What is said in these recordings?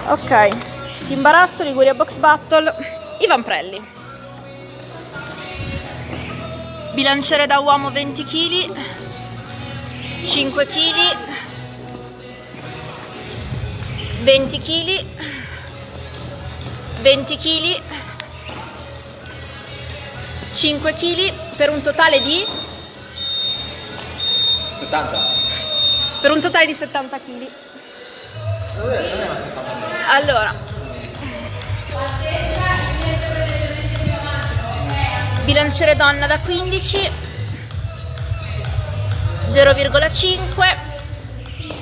Ok, Imbarazzo, Liguria Box Battle, Ivan Prelli. Bilanciere da uomo 20 kg, 5 kg, 20 kg, 20 kg, 5 kg per un totale di 70. Per un totale di 70 kg. Allora, bilanciere donna da 15, 0,5,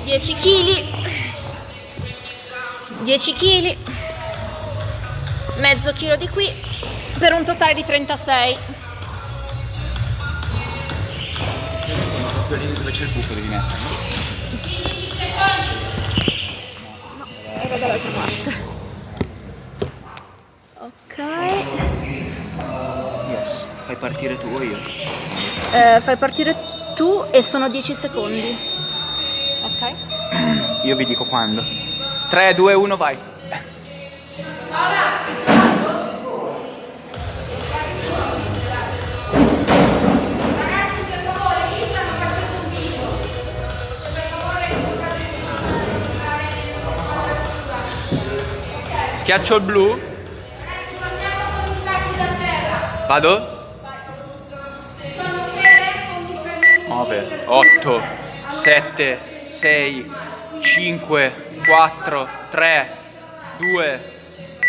10 kg, 10 kg, mezzo chilo di qui, per un totale di 36. Quelli dove c'è il buco devi mettere. Sì. No, era dall'altra parte. Ok. Yes. Fai partire tu o io? Fai partire tu e sono 10 secondi. Ok? Io vi dico quando. 3, 2, 1, vai. Schiaccio il blu. Vado? 9, 8, 7, 6, 5, 4, 3, 2,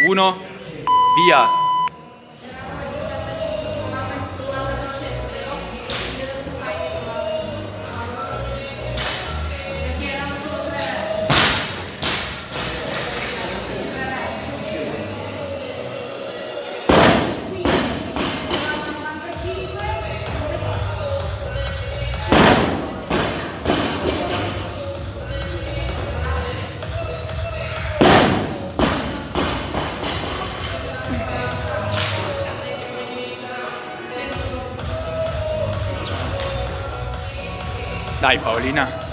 1, via. Dai Paolina.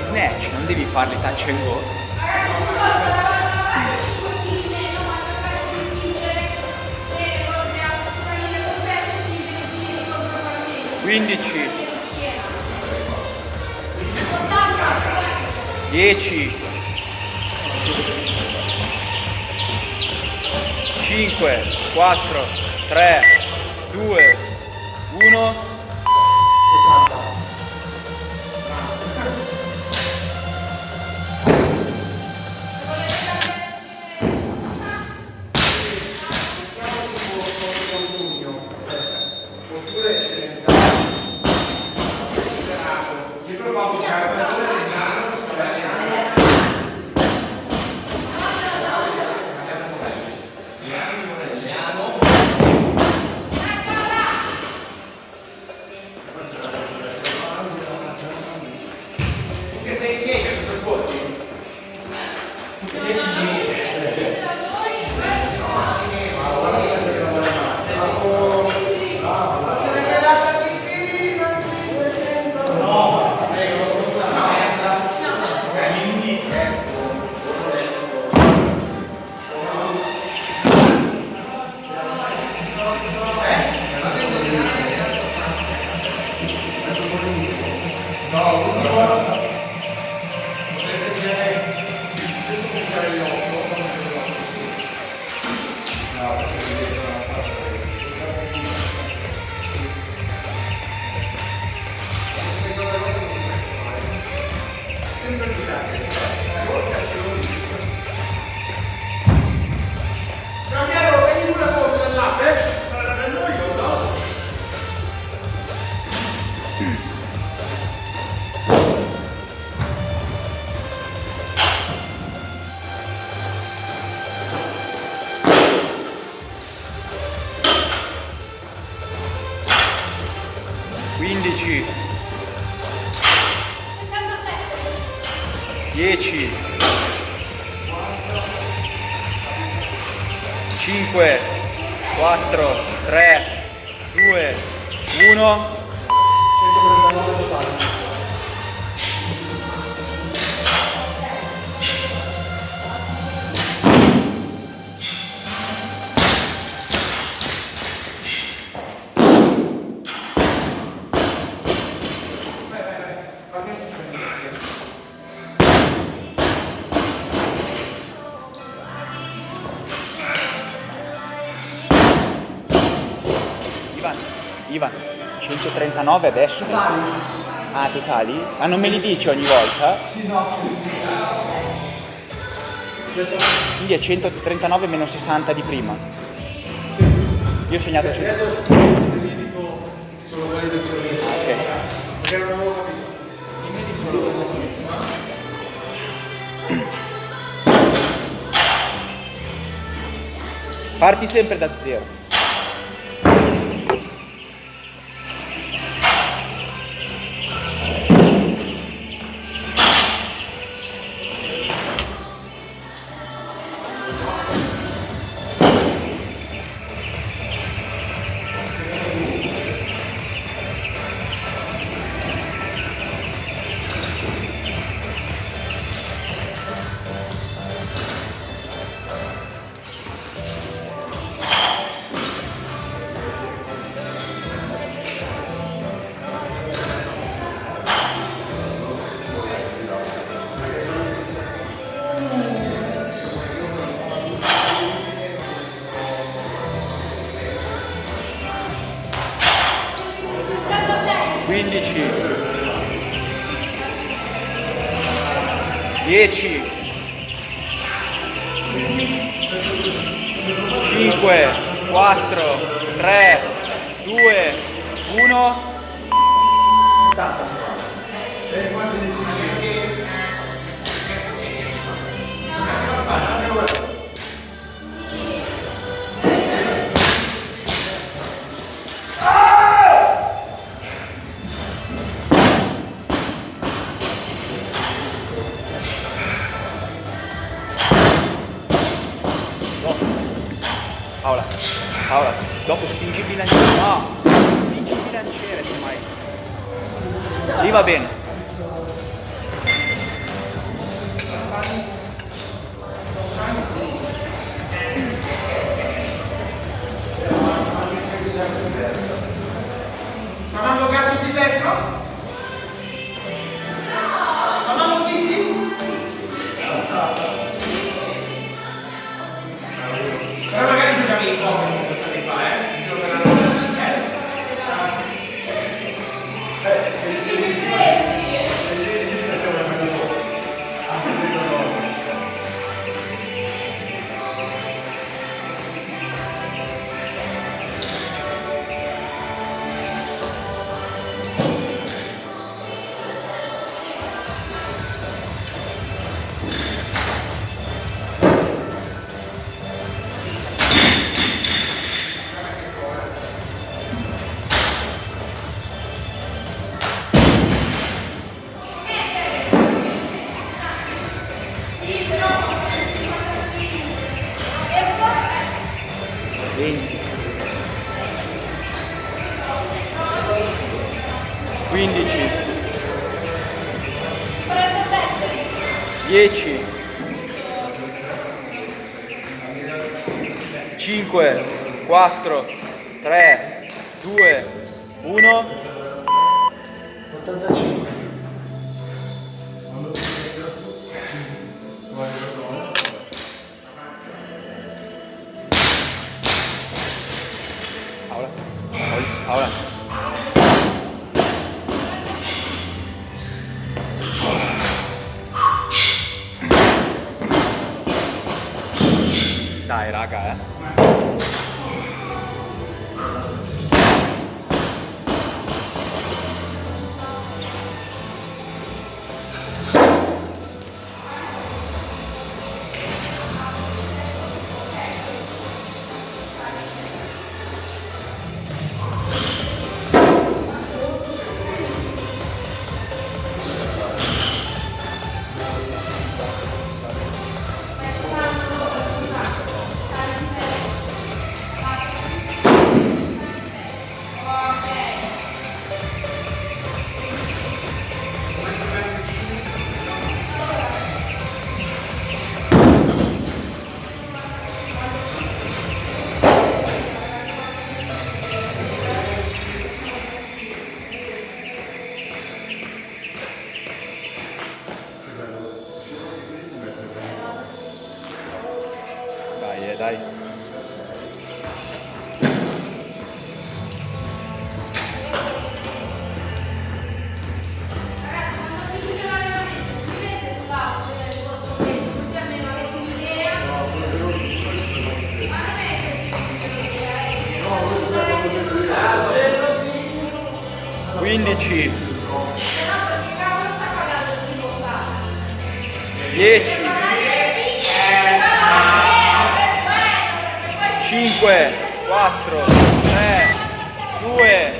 Snatch, non devi farli touch and go. Quindici, 10, 5, 4, 3, 2, 1, 60. 15, 10, 5, 4, 3, 2, 1. Ivan, 139 adesso? Totali? Ah, totali? Ah, non me li dici ogni volta? Sì, no. Quindi è 139 meno 60 di prima. Sì. Io ho segnato 100. Adesso ti dico solo quelli del servizio. Ok. Perché non avevo capito. Dimmi di solo. Parti sempre da zero. Quindici, 10, 5, 4, 3, 2, 1. 70. Paola, Paola, dopo spingi il bilanciere. No, spingi il bilanciere semmai. Lì va bene. Mamma gatto di destra? Mamma Titti? Però magari giocavi in comodo con questa che fa, Giro per la Quindici, 10, 5, 4, 3, 2, 1. 85. Paola, Paola. Dai raga, 15, 10, 5, 4, 3, 2,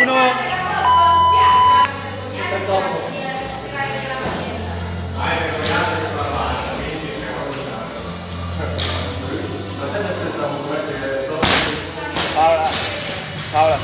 1. Paola, Paola.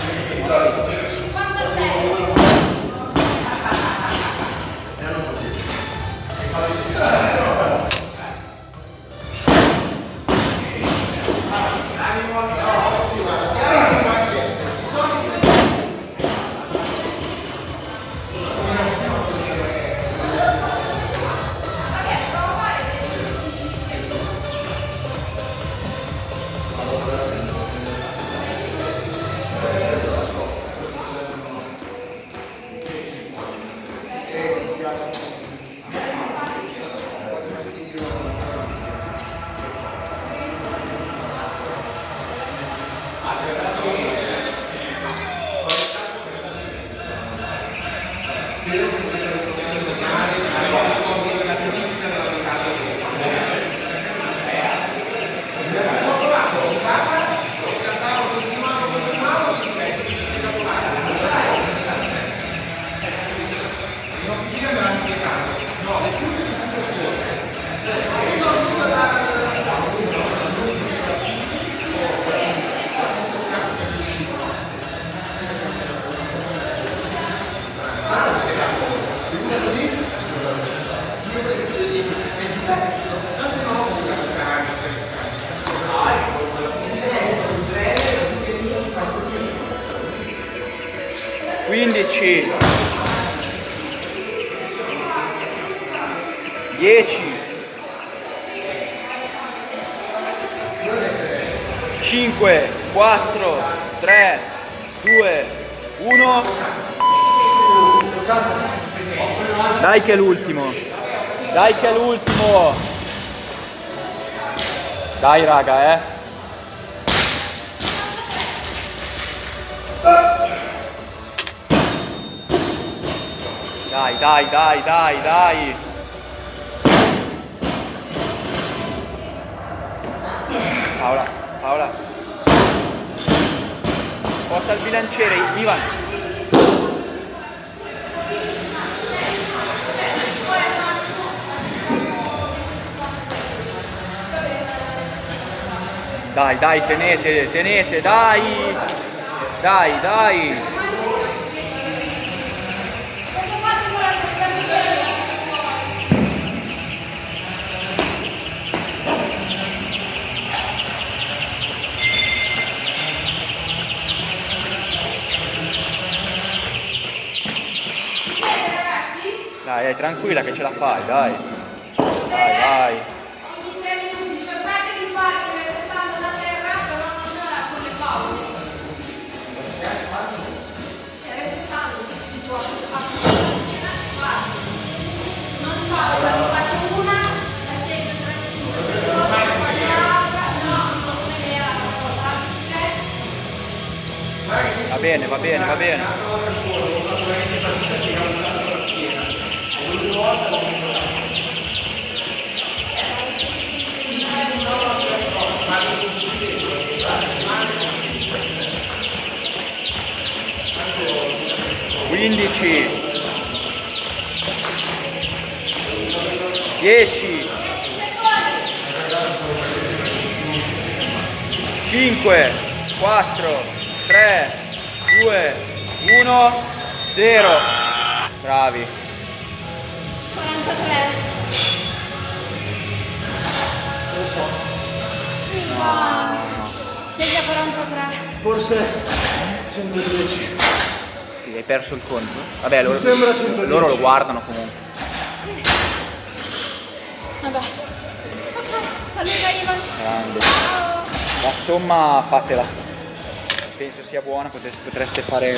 15, 10, 5, 4, 3, 2, 1. Dai che è l'ultimo. Dai che è l'ultimo. Dai raga, Dai, dai, dai, dai, dai. Paola, Paola. Porta il bilanciere, Ivan. Dai, dai, tenete, tenete, dai. Dai, dai. Dai, tranquilla che ce la fai, dai. Dai, dai. Ogni 3 minuti cercate di farli resettando da terra, però non con le pause. Cioè resettando, non pausa, vi faccio una, la seguo 35 secondi, poi l'altra, no, non è vera la cosa, Va bene, va bene, va bene. Quindici, 10, 5, 4, 3, 2, 1, 0. Bravi. 43. Non lo so. Sei a 43. Forse 110. Sì, hai perso il conto? Vabbè, Mi sembra 110. loro lo guardano comunque. Vabbè. Ok, saluta Ivan. Grande. Ciao. La somma fatela. Penso sia buona, potreste fare